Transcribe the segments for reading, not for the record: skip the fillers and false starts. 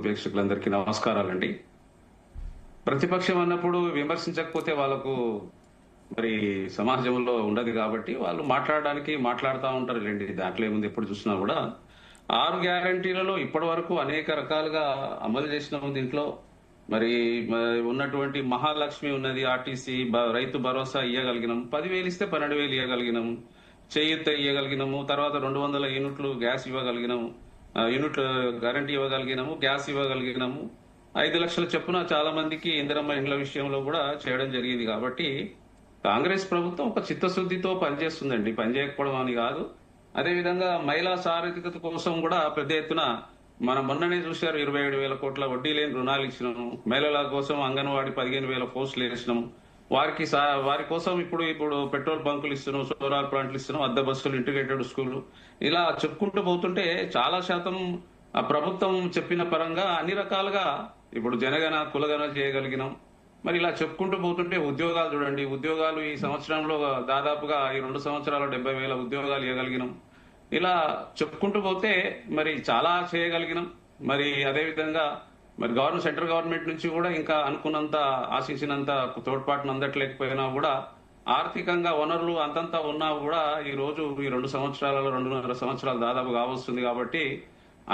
ప్రేక్షకులందరికీ నమస్కారాలండి. ప్రతిపక్షం అన్నప్పుడు విమర్శించకపోతే వాళ్ళకు మరి సమాజంలో ఉండదు కాబట్టి వాళ్ళు మాట్లాడుతూ ఉంటారు లేండి. దాంట్లో ఏముంది, ఎప్పుడు చూసినా కూడా 6 గ్యారంటీలలో ఇప్పటి వరకు అనేక రకాలుగా అమలు చేసినాము. దీంట్లో మరి ఉన్నటువంటి మహాలక్ష్మి ఉన్నది, ఆర్టీసీ రైతు భరోసా ఇయ్యగలిగినాం, 10,000 ఇస్తే 12,000 ఇవ్వగలిగినాము, చేయూత ఇవ్వగలిగినాము, తర్వాత 200 యూనిట్లు గ్యాస్ ఇవ్వగలిగినాము, యూనిట్ గ్యారంటీ ఇవ్వగలిగినాము, గ్యాస్ ఇవ్వగలిగినాము, 5 లక్షల చొప్పున చాలా మందికి ఇందిరమ్మ ఇండ్ల విషయంలో కూడా చేయడం జరిగింది. కాబట్టి కాంగ్రెస్ ప్రభుత్వం ఒక చిత్తశుద్ధితో పనిచేస్తుందండి, పనిచేయకపోవడం అని కాదు. అదేవిధంగా మహిళా సాధికారత కోసం కూడా పెద్ద ఎత్తున మనం మొన్ననే చూశారు, 27,000 కోట్ల వడ్డీ లేని రుణాలు ఇచ్చినాము. మహిళల కోసం అంగన్వాడీ 15,000 పోస్టులు వేసినాము. వారి కోసం ఇప్పుడు పెట్రోల్ బంకులు ఇస్తున్నాం, సోలార్ ప్లాంట్లు ఇస్తున్నాం, అద్దె బస్సులు, ఇంటిగ్రేటెడ్ స్కూళ్లు, ఇలా చెప్పుకుంటూ పోతుంటే చాలా శాతం ఆ ప్రభుత్వం చెప్పిన పరంగా అన్ని రకాలుగా ఇప్పుడు జనగణ కులగణ చేయగలిగినాం. మరి ఇలా చెప్పుకుంటూ పోతుంటే ఉద్యోగాలు చూడండి, ఉద్యోగాలు ఈ సంవత్సరంలో దాదాపుగా ఈ 2 సంవత్సరాలు 70,000 ఉద్యోగాలు ఇవ్వగలిగినాం. ఇలా చెప్పుకుంటూ పోతే మరి చాలా చేయగలిగినాం. మరి అదేవిధంగా మరి సెంట్రల్ గవర్నమెంట్ నుంచి కూడా ఇంకా అనుకున్నంత ఆశించినంత తోడ్పాటును అందట్లేకపోయినా కూడా ఆర్థికంగా వనరులు అంతంతా ఉన్నా కూడా ఈ రోజు ఈ 2 సంవత్సరాలలో 2.5 సంవత్సరాలు దాదాపు కావస్తుంది. కాబట్టి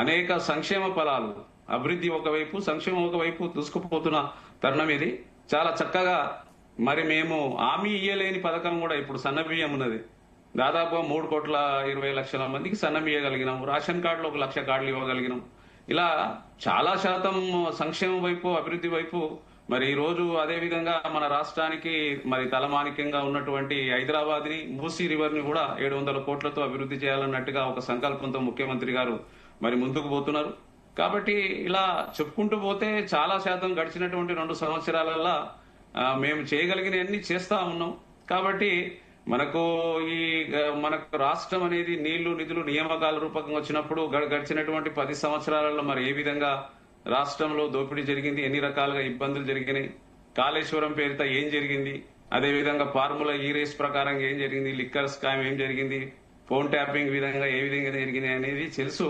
అనేక సంక్షేమ ఫలాలు, అభివృద్ధి ఒకవైపు, సంక్షేమం ఒకవైపు దూసుకుపోతున్న తరుణం ఇది. చాలా చక్కగా మరి మేము హామీ ఇయ్యలేని పథకం కూడా ఇప్పుడు సన్నబియ్యం ఉన్నది. దాదాపు 3,20,00,000 మందికి సన్నం ఇవ్వగలిగినాం. రేషన్ కార్డులు 1,00,000 కార్డులు ఇవ్వగలిగినాం. ఇలా చాలా శాతం సంక్షేమం వైపు, అభివృద్ధి వైపు. మరి ఈ రోజు అదే విధంగా మన రాష్ట్రానికి మరి తలమానికంగా ఉన్నటువంటి హైదరాబాద్ ని, మూసీ రివర్ ని కూడా 700 కోట్లతో అభివృద్ధి చేయాలన్నట్టుగా ఒక సంకల్పంతో ముఖ్యమంత్రి గారు మరి ముందుకు పోతున్నారు. కాబట్టి ఇలా చెప్పుకుంటూ పోతే చాలా శాతం గడిచినటువంటి 2 సంవత్సరాలలో మేము చేయగలిగినవన్నీ చేస్తా ఉన్నాం. కాబట్టి మనకు రాష్ట్రం అనేది నీళ్లు, నిధులు, నియామకాల రూపకంగా వచ్చినప్పుడు గడిచినటువంటి 10 సంవత్సరాలలో మరి ఏ విధంగా రాష్ట్రంలో దోపిడీ జరిగింది, ఎన్ని రకాలుగా ఇబ్బందులు జరిగినాయి, కాళేశ్వరం పేరిట ఏం జరిగింది, అదేవిధంగా ఫార్ములా ఈ రేస్ ప్రకారం ఏం జరిగింది, లిక్కర్ స్కామ్ ఏం జరిగింది, ఫోన్ ట్యాపింగ్ విధంగా ఏ విధంగా జరిగింది అనేది తెలుసు.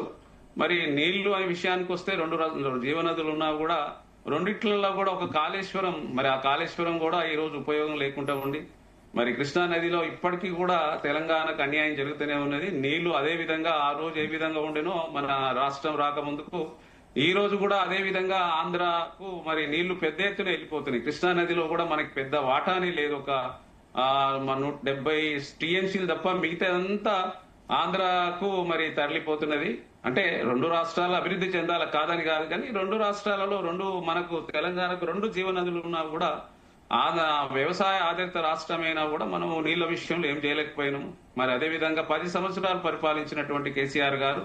మరి నీళ్లు అనే విషయానికి వస్తే 2 జీవనదులు ఉన్నా కూడా రెండిట్లలో కూడా ఒక కాళేశ్వరం, మరి ఆ కాళేశ్వరం కూడా ఈ రోజు ఉపయోగం లేకుండా ఉంది. మరి కృష్ణా నదిలో ఇప్పటికీ కూడా తెలంగాణకు అన్యాయం జరుగుతూనే ఉన్నది. నీళ్లు అదే విధంగా ఆ రోజు ఏ విధంగా ఉండేనో మన రాష్ట్రం రాకముందుకు ఈ రోజు కూడా అదే విధంగా ఆంధ్రాకు మరి నీళ్లు పెద్ద ఎత్తున వెళ్ళిపోతున్నాయి. కృష్ణా నదిలో కూడా మనకి పెద్ద వాటానే లేదు. ఒక 170 టీఎంసీలు తప్ప మిగతాదంతా ఆంధ్రాకు మరి తరలిపోతున్నది. అంటే 2 రాష్ట్రాలు అభివృద్ధి చెందాలి కాదని కాదు, కానీ 2 రాష్ట్రాలలో మనకు తెలంగాణకు 2 జీవనదులు ఉన్నా కూడా వ్యవసాయ ఆధారిత రాష్ట్రమైనా కూడా మనం నీళ్ల విషయంలో ఏం చేయలేకపోయినాము. మరి అదేవిధంగా 10 సంవత్సరాలు పరిపాలించినటువంటి కేసీఆర్ గారు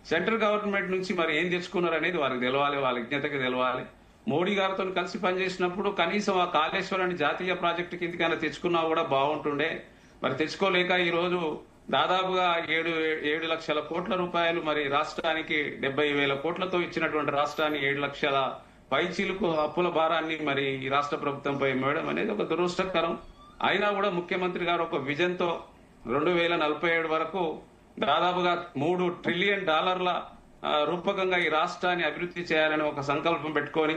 సెంట్రల్ గవర్నమెంట్ నుంచి మరి ఏం తెచ్చుకున్నారు అనేది వారికి తెలవాలి, వాళ్ళ విజ్ఞతకి తెలవాలి. మోడీ గారితో కలిసి పనిచేసినప్పుడు కనీసం ఆ కాళేశ్వరాన్ని జాతీయ ప్రాజెక్టు కిందకైనా తెచ్చుకున్నా కూడా బాగుంటుండే. మరి తెచ్చుకోలేక ఈ రోజు దాదాపుగా 7 లక్షల కోట్ల రూపాయలు మరి రాష్ట్రానికి 70,000 కోట్లతో ఇచ్చినటువంటి రాష్ట్రాన్ని 7 లక్షల పైచీలకు అప్పుల భారాన్ని మరి ఈ రాష్ట్ర ప్రభుత్వంపై వేయడం అనేది ఒక దురదృష్టకరం. అయినా కూడా ముఖ్యమంత్రి గారు ఒక విజన్ తో 2047 వరకు దాదాపుగా $3 ట్రిలియన్ రూపకంగా ఈ రాష్ట్రాన్ని అభివృద్ధి చేయాలని ఒక సంకల్పం పెట్టుకొని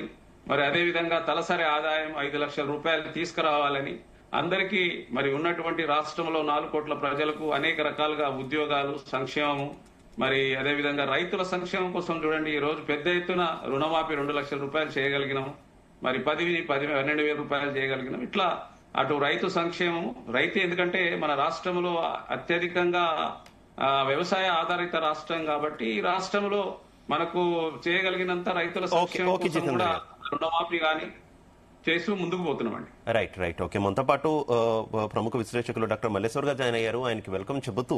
మరి అదేవిధంగా తలసరి ఆదాయం 5 లక్షల రూపాయలు తీసుకురావాలని, అందరికీ మరి ఉన్నటువంటి రాష్ట్రంలో 4 కోట్ల ప్రజలకు అనేక రకాలుగా ఉద్యోగాలు, సంక్షేమము, మరి అదేవిధంగా రైతుల సంక్షేమం కోసం చూడండి, ఈ రోజు పెద్ద ఎత్తున రుణమాఫీ 2 లక్షల రూపాయలు చేయగలిగినాము. మరి 12,000 రూపాయలు చేయగలిగినాం. ఇట్లా అటు రైతు సంక్షేమము, ఎందుకంటే మన రాష్ట్రంలో అత్యధికంగా వ్యవసాయ ఆధారిత రాష్ట్రం కాబట్టి ఈ రాష్ట్రంలో మనకు చేయగలిగినంత రైతుల సంక్షేమం కోసం కూడా రుణమాఫీ కానీ చేస్తూ ముందుకు పోతున్నామండి. రైట్. ఓకే, మనతో పాటు ప్రముఖ విశ్లేషకులు డాక్టర్ మల్లేశ్వర్ గారు జాయిన్ అయ్యారు. ఆయనకి వెల్కమ్ చెబుతూ